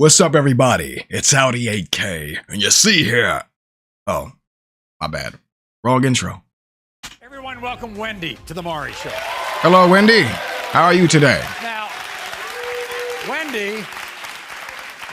What's up, everybody? It's Audi 8K, and you see here... Oh, my bad. Wrong intro. Everyone, welcome Wendy to the Maury Show. Hello, Wendy. How are you today? Now,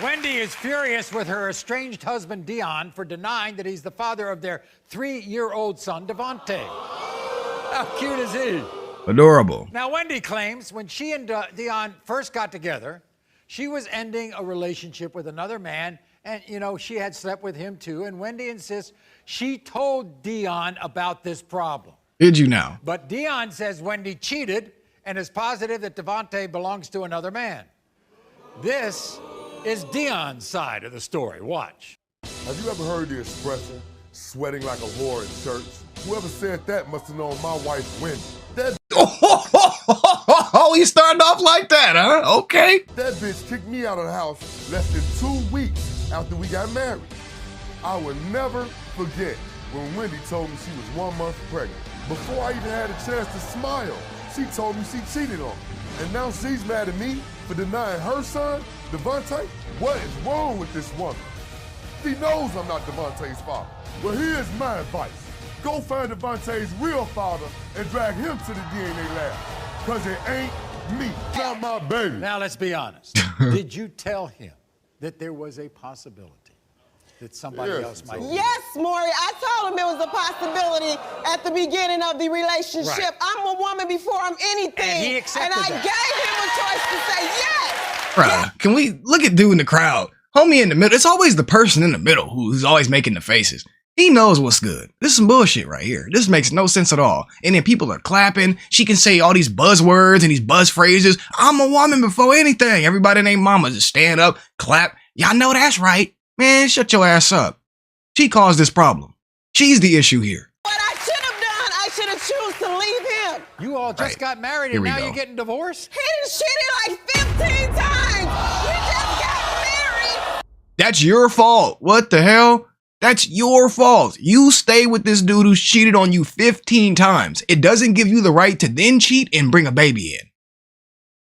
Wendy is furious with her estranged husband, Dion, for denying that he's the father of their 3-year-old son, Devontae. How cute is he? Adorable. Now, Wendy claims when she and Dion first got together, she was ending a relationship with another man, and, you know, she had slept with him too, and Wendy insists she told Dion about this problem. Did you now? But Dion says Wendy cheated and is positive that Devontae belongs to another man. This is Dion's side of the story. Watch. Have you ever heard the expression, sweating like a whore in church? Whoever said that must have known my wife, Wendy. Oh, he started off like that, huh? Okay. That bitch kicked me out of the house less than 2 weeks after we got married. I will never forget when Wendy told me she was 1 month pregnant. Before I even had a chance to smile, she told me she cheated on me. And now she's mad at me for denying her son, Devontae? What is wrong with this woman? She knows I'm not Devontae's father. Well, here's my advice. Go find Devontae's real father and drag him to the DNA lab. Cause it ain't me, not my baby. Now, let's be honest. Did you tell him that there was a possibility that somebody else might? Yes, Maury, I told him it was a possibility at the beginning of the relationship. Right. I'm a woman before I'm anything. And he accepted I that. gave him a choice to say yes. Bruh, can we look at dude in the crowd? Homie in the middle. It's always the person in the middle who's always making the faces. He knows what's good. This is some bullshit right here. This makes no sense at all. And then people are clapping. She can say all these buzzwords and these buzz phrases. I'm a woman before anything. Everybody named mama just stand up, clap. Y'all know that's right. Man, shut your ass up. She caused this problem. She's the issue here. What I should have done, I should have choose to leave him. You all just got married and now you're getting divorced? He done cheated like 15 times. We just got married. That's your fault. What the hell? That's your fault. You stay with this dude who's cheated on you 15 times. It doesn't give you the right to then cheat and bring a baby in.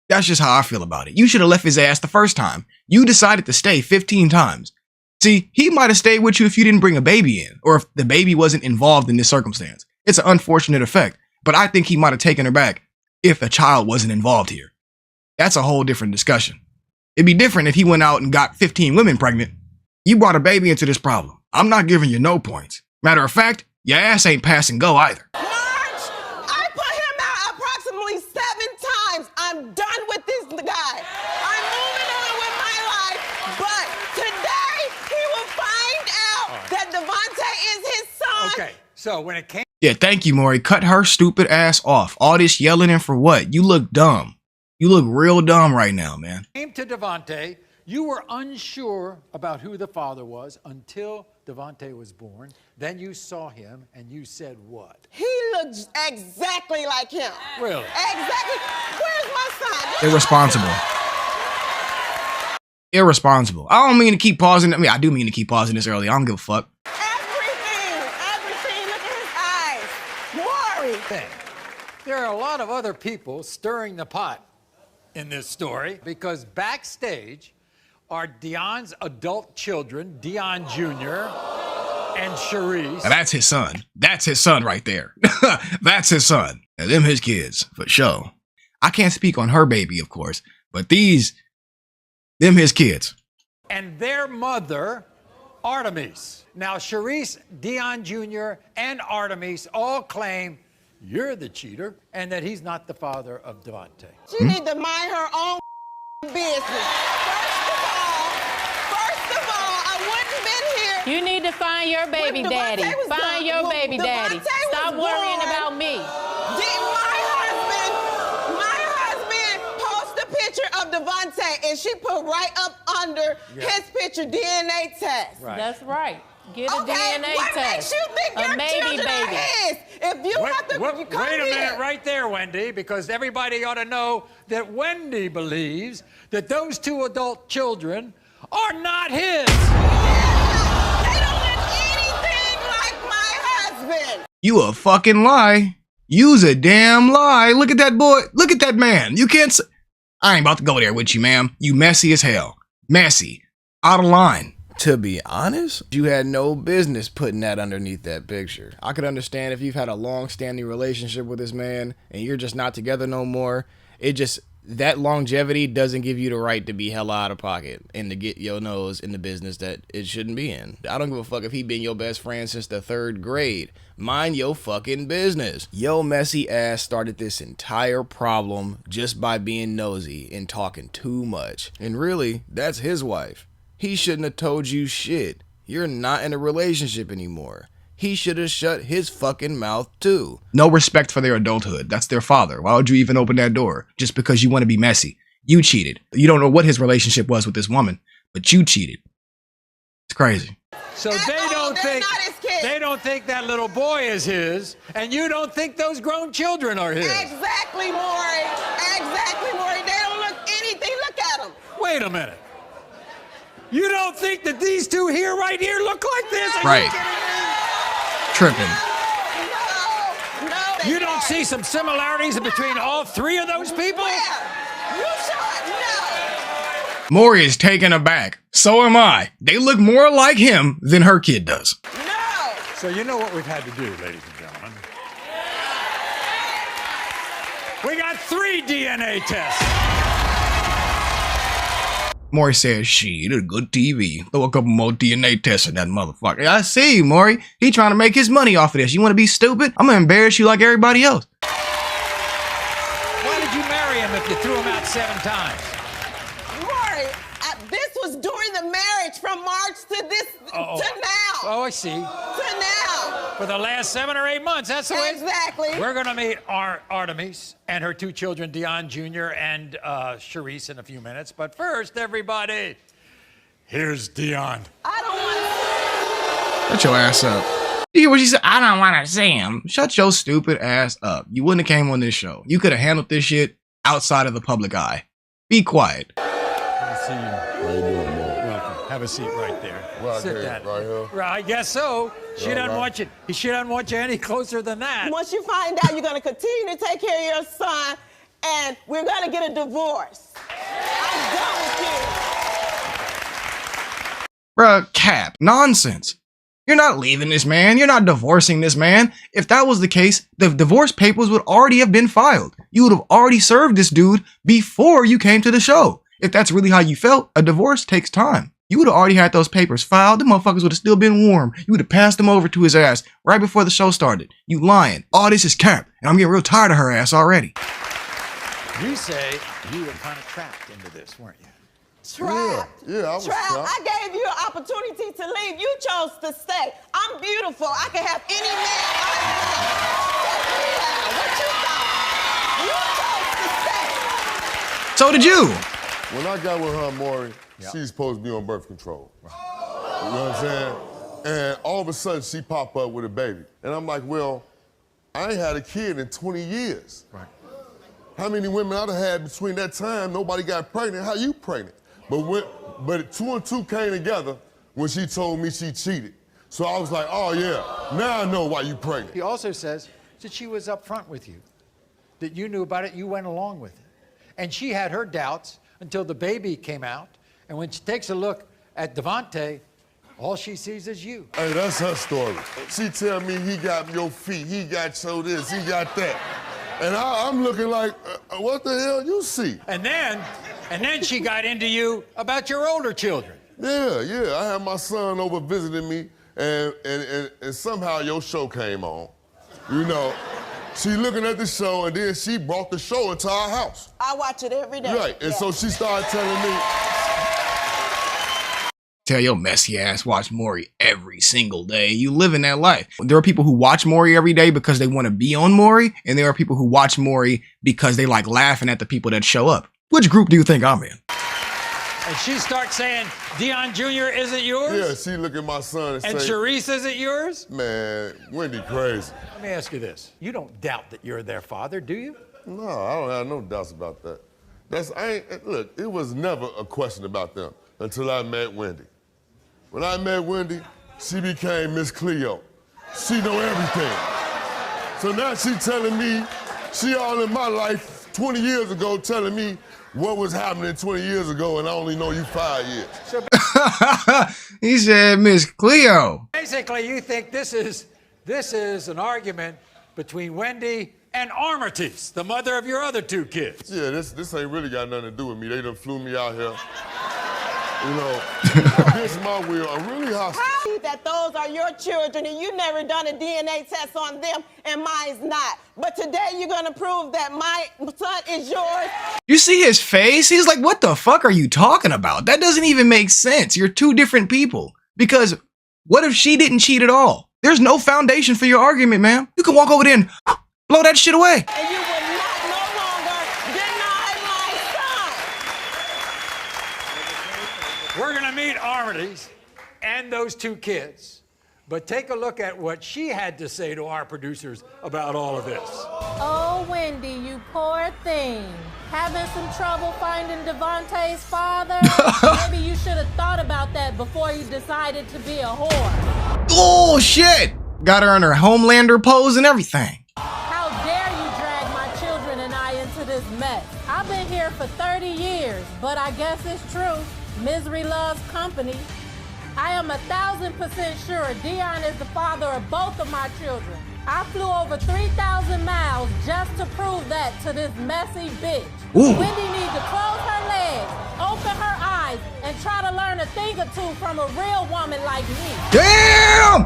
That's just how I feel about it. You should have left his ass the first time. You decided to stay 15 times. See, he might have stayed with you if you didn't bring a baby in, or if the baby wasn't involved in this circumstance. It's an unfortunate effect, but I think he might have taken her back if a child wasn't involved here. That's a whole different discussion. It'd be different if he went out and got 15 women pregnant. You brought a baby into this problem. I'm not giving you no points. Matter of fact, your ass ain't pass and go either. March, I put him out approximately 7 times. I'm done with this guy. I'm moving on with my life. But today, he will find out that Devontae is his son. Okay, so when it came... Yeah, thank you, Maury. Cut her stupid ass off. All this yelling and for what? You look dumb. You look real dumb right now, man. Came to Devontae, you were unsure about who the father was until Devontae was born. Then you saw him and you said what? He looks exactly like him. Really? Exactly. Where's my son? Irresponsible. Irresponsible. I don't mean to keep pausing. I mean, I do mean to keep pausing this early. I don't give a fuck. Everything. Look at his eyes. Maury. There are a lot of other people stirring the pot in this story because backstage are Dion's adult children, Dion Jr. and Charisse. Now that's his son. That's his son right there. That's his son. Now them his kids, for sure. I can't speak on her baby, of course, but them his kids. And their mother, Artemis. Now, Charisse, Dion Jr., and Artemis all claim you're the cheater and that he's not the father of Devontae. She need to mind her own business. First of all, I wouldn't have been here. You need to find your baby daddy. Find your baby daddy. Stop worrying about me. My husband posted a picture of Devontae and she put right up under his picture DNA test. Right. That's right. Get a DNA what test. Makes you think your children are his? If you have to wait a minute right there, Wendy, because everybody ought to know that Wendy believes that those 2 adult children are not his. They don't look anything like my husband. You a fucking lie. You's a damn lie. Look at that boy. Look at that man. You can't say... I ain't about to go there with you, ma'am. You messy as hell. Messy. Out of line. To be honest, you had no business putting that underneath that picture. I could understand if you've had a long-standing relationship with this man and you're just not together no more. That longevity doesn't give you the right to be hella out of pocket and to get your nose in the business that it shouldn't be in. I don't give a fuck if he been your best friend since the 3rd grade. Mind your fucking business. Yo messy ass started this entire problem just by being nosy and talking too much. And really, that's his wife. He shouldn't have told you shit. You're not in a relationship anymore. He should have shut his fucking mouth too. No respect for their adulthood. That's their father. Why would you even open that door? Just because you want to be messy. You cheated. You don't know what his relationship was with this woman, but you cheated. It's crazy. So they don't think that little boy is his, and you don't think those grown children are his. Exactly, Maury. Exactly, Maury. They don't look anything. Look at them. Wait a minute. You don't think that these two here, right here, look like this? Are Right. you kidding me? Tripping. No. You don't see some similarities between all 3 of those people? Where? You saw it? No. Maury is taken aback. So am I. They look more like him than her kid does. No. So you know what we've had to do, ladies and gentlemen. We got 3 DNA tests. Maury says, shit, it's good TV. Throw a couple more DNA tests in that motherfucker. I see you, Maury. He trying to make his money off of this. You want to be stupid? I'm going to embarrass you like everybody else. Why did you marry him if you threw him out 7 times? Maury, this was during the marriage from March to now. Oh, I see. To now. For the last 7 or 8 months, that's the way. Exactly. We're going to meet Artemis and her 2 children, Dion Jr. and Charisse, in a few minutes. But first, everybody, here's Dion. I don't want to. Shut your ass up. You hear what she said? I don't want to see him. Shut your stupid ass up. You wouldn't have came on this show. You could have handled this shit outside of the public eye. Be quiet. Good to see you. How you doing, man? Welcome. Have a seat right there. Right Sit there, down. right here? Right, I guess so. She doesn't want you. She doesn't want you any closer than that. Once you find out, you're going to continue to take care of your son, and we're going to get a divorce. I'm done with you. Bruh, cap. Nonsense. You're not leaving this man. You're not divorcing this man. If that was the case, the divorce papers would already have been filed. You would have already served this dude before you came to the show. If that's really how you felt, a divorce takes time. You would have already had those papers filed. The motherfuckers would have still been warm. You would have passed them over to his ass right before the show started. You lying. All this is cap, and I'm getting real tired of her ass already. You say you were kind of trapped into this, weren't you? Trapped. Yeah, I was Trapped. trapped. I gave you an opportunity to leave. You chose to stay. I'm beautiful. I can have any man I want. What you thought? You chose to stay. So did you. When I got with her, Maury, she's supposed to be on birth control. You know what I'm saying? And all of a sudden, she pop up with a baby. And I'm like, well, I ain't had a kid in 20 years. Right. How many women I'd have had between that time, nobody got pregnant? How you pregnant? But 2 and 2 came together when she told me she cheated. So I was like, oh yeah, now I know why you pregnant. He also says that she was upfront with you, that you knew about it, you went along with it. And she had her doubts until the baby came out. And when she takes a look at Devontae, all she sees is you. Hey, that's her story. She tell me he got your feet, he got your this, he got that. And I'm looking like, what the hell you see? And then she got into you about your older children. Yeah. I had my son over visiting me, and somehow your show came on. You know, she looking at the show, and then she brought the show into our house. I watch it every day. Right, and so she started telling me. Tell your messy ass watch Maury every single day. You live in that life. There are people who watch Maury every day because they want to be on Maury, and there are people who watch Maury because they like laughing at the people that show up. Which group do you think I'm in? And she starts saying, Dion Jr. isn't yours? Yeah, she look at my son and And say, Charisse isn't yours? man, Wendy crazy. Let me ask you this. You don't doubt that you're their father, do you? No, I don't have no doubts about that. Look, it was never a question about them until I met Wendy. When I met Wendy, she became Miss Cleo. She know everything. So now she telling me, she all in my life 20 years ago telling me what was happening 20 years ago, and I only know you 5 years. He said, Miss Cleo. Basically, you think this is an argument between Wendy and Artemis, the mother of your other 2 kids. Yeah, this ain't really got nothing to do with me. They done flew me out here. You know, against my will. I'm really hostile. That those are your children and you never done a DNA test on them and mine's not. But today you're gonna prove that my son is yours. You see his face? He's like, what the fuck are you talking about? That doesn't even make sense. You're 2 different people. Because what if she didn't cheat at all? There's no foundation for your argument, ma'am. You can walk over there and blow that shit away. And you will not no longer deny my son. We're gonna meet Artemis and those 2 kids, but take a look at what she had to say to our producers about all of this. Oh, Wendy, you poor thing. Having some trouble finding Devontae's father? Maybe you should have thought about that before you decided to be a whore. Oh, shit. Got her on her Homelander pose and everything. How dare you drag my children and I into this mess? I've been here for 30 years, but I guess it's true. Misery loves company. I am 1,000% sure Dion is the father of both of my children. I flew over 3,000 miles just to prove that to this messy bitch. Ooh. Wendy needs to close her legs, open her eyes, and try to learn a thing or 2 from a real woman like me. Damn!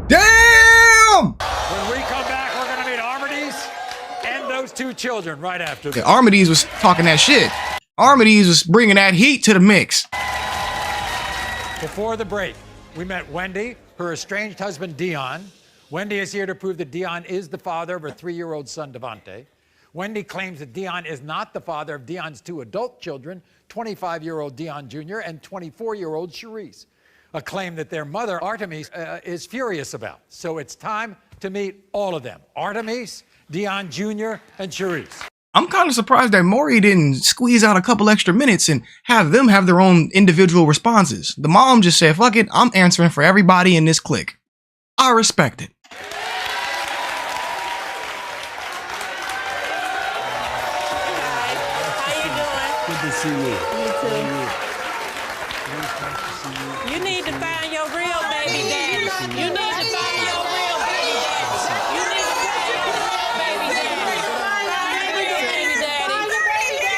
Damn! When we come back, we're gonna meet Artemis and those 2 children right after this. Yeah, Artemis was talking that shit. Artemis was bringing that heat to the mix. Before the break, we met Wendy, her estranged husband, Dion. Wendy is here to prove that Dion is the father of her 3-year-old son, Devontae. Wendy claims that Dion is not the father of Dion's 2 adult children, 25-year-old Dion Jr. and 24-year-old Cherise, a claim that their mother, Artemis, is furious about. So it's time to meet all of them, Artemis, Dion Jr., and Cherise. I'm kind of surprised that Maury didn't squeeze out a couple extra minutes and have them have their own individual responses. The mom just said, fuck it, I'm answering for everybody in this clique. I respect it. How you doing? Good to see you. You need to find your real baby daddy. You need to find your real baby daddy. You need to find your real baby daddy. Find your real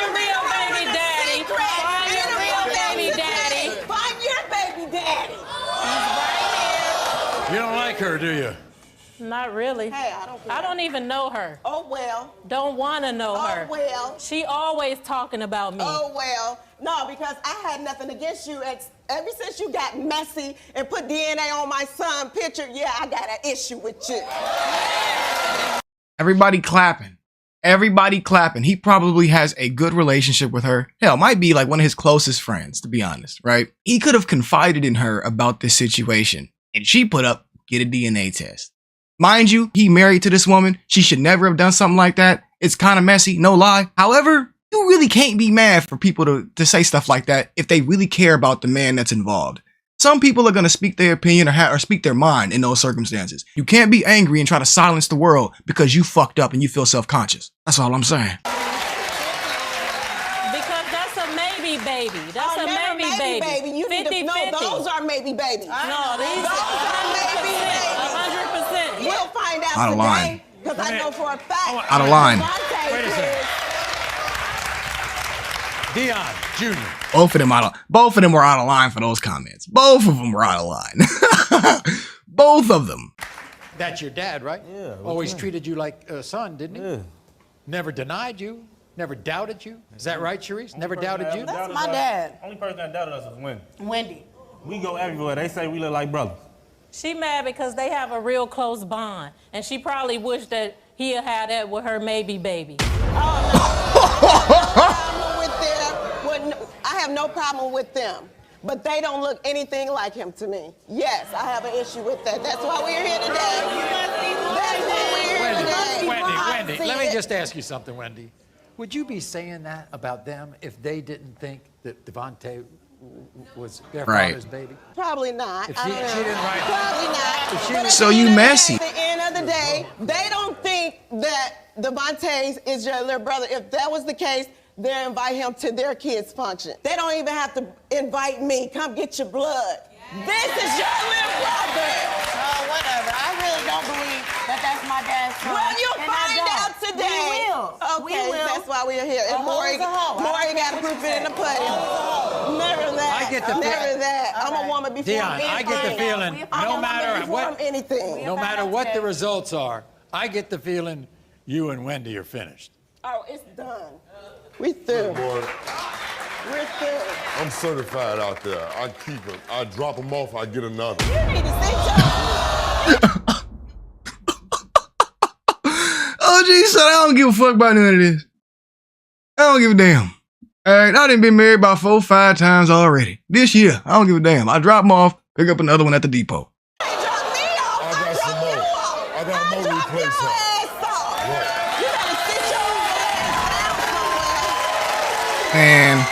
baby daddy. Find your real baby daddy. Find your real baby daddy. Find your baby daddy. You don't like her, do you? Not really. Hey, I don't care. I don't even know her. Oh, well. Don't want to know her. Oh, well. She always talking about me. Oh, well. No, because I had nothing against you. Ever since you got messy and put DNA on my son's picture, yeah, I got an issue with you. Everybody clapping. Everybody clapping. He probably has a good relationship with her. Hell, might be like one of his closest friends, to be honest, right? He could have confided in her about this situation, and she put up, get a DNA test. Mind you, he married to this woman. She should never have done something like that. It's kind of messy, no lie. However, you really can't be mad for people to say stuff like that if they really care about the man that's involved. Some people are going to speak their opinion or speak their mind in those circumstances. You can't be angry and try to silence the world because you fucked up and you feel self-conscious. That's all I'm saying. Because that's a maybe baby. That's a never maybe baby. You need to know those are maybe babies. No, these Those are maybe babies. 100%. We'll find out Out of today. line. Because I know for a fact. Out of line. Wait a second. Dion Jr. Both of them were out of line for those comments. Both of them were out of line. Both of them. That's your dad, right? Yeah. Always treated you like a son, didn't he? Yeah. Never denied you. Never doubted you. Is that right, Cherise? Never doubted you? That's my dad. Only person that doubted us is Wendy. Wendy. We go everywhere. They say we look like brothers. She mad because they have a real close bond, and she probably wished that he'd had that with her maybe baby. I have no problem with them, but they don't look anything like him to me. Yes, I have an issue with that. That's why we're here today. That's why we're here today. Wendy, let me just ask you something, Wendy. Would you be saying that about them if they didn't think that Devontae was their father's baby? Probably not. If she didn't write it. Probably not. But So you messy. At the end of the day, they don't think that Devontae is your little brother. If that was the case, they invite him to their kids' function. They don't even have to invite me. Come get your blood. This is your little brother. Oh, whatever. I really don't believe that that's my dad's son. Well, you'll and I find don't. out today. We will. Okay, We will. that's why we're here. And Maury got to proof it in the pudding. Never that. I get the Never that. I'm a right. woman before Dion, I get the feeling, no matter what, anything. no matter what the results are, I get the feeling you and Wendy are finished. Oh, it's done. We through. Boy, We're through. I'm certified out there. I keep him. I drop him off, I get another. You need to sit your OG said, I don't give a fuck about none of this. I don't give a damn. All right, I done been married about 4 or 5 times already. This year, I don't give a damn. I drop them off, pick up another one at the depot. I got some more. I got more to replace her. And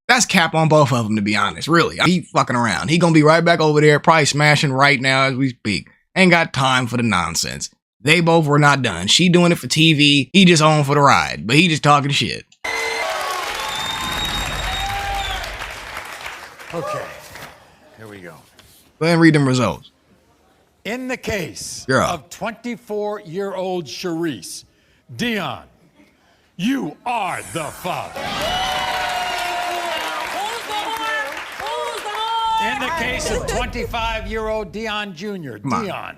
that's cap on both of them, to be honest. Really, he fucking around. He gonna be right back over there, probably smashing right now as we speak. Ain't got time for the nonsense. They both were not done. She doing it for TV. He just on for the ride, but he just talking shit. Okay, here we go. Go ahead and read them results. In the case Girl. of 24-year-old Charisse, Dion, you are the father. In the case of 25-year-old Dion Jr., on. Dion,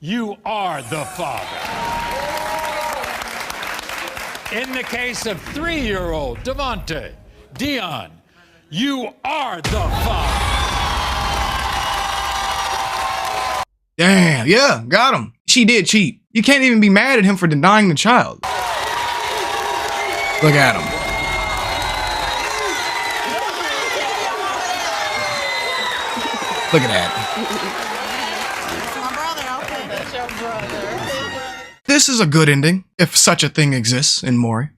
you are the father. In the case of 3-year-old Devontae, Dion, you are the father. Damn, yeah, got him. She did cheat. You can't even be mad at him for denying the child. Look at him. Look at that. My brother, okay. That's your brother. This is a good ending, if such a thing exists in Maury.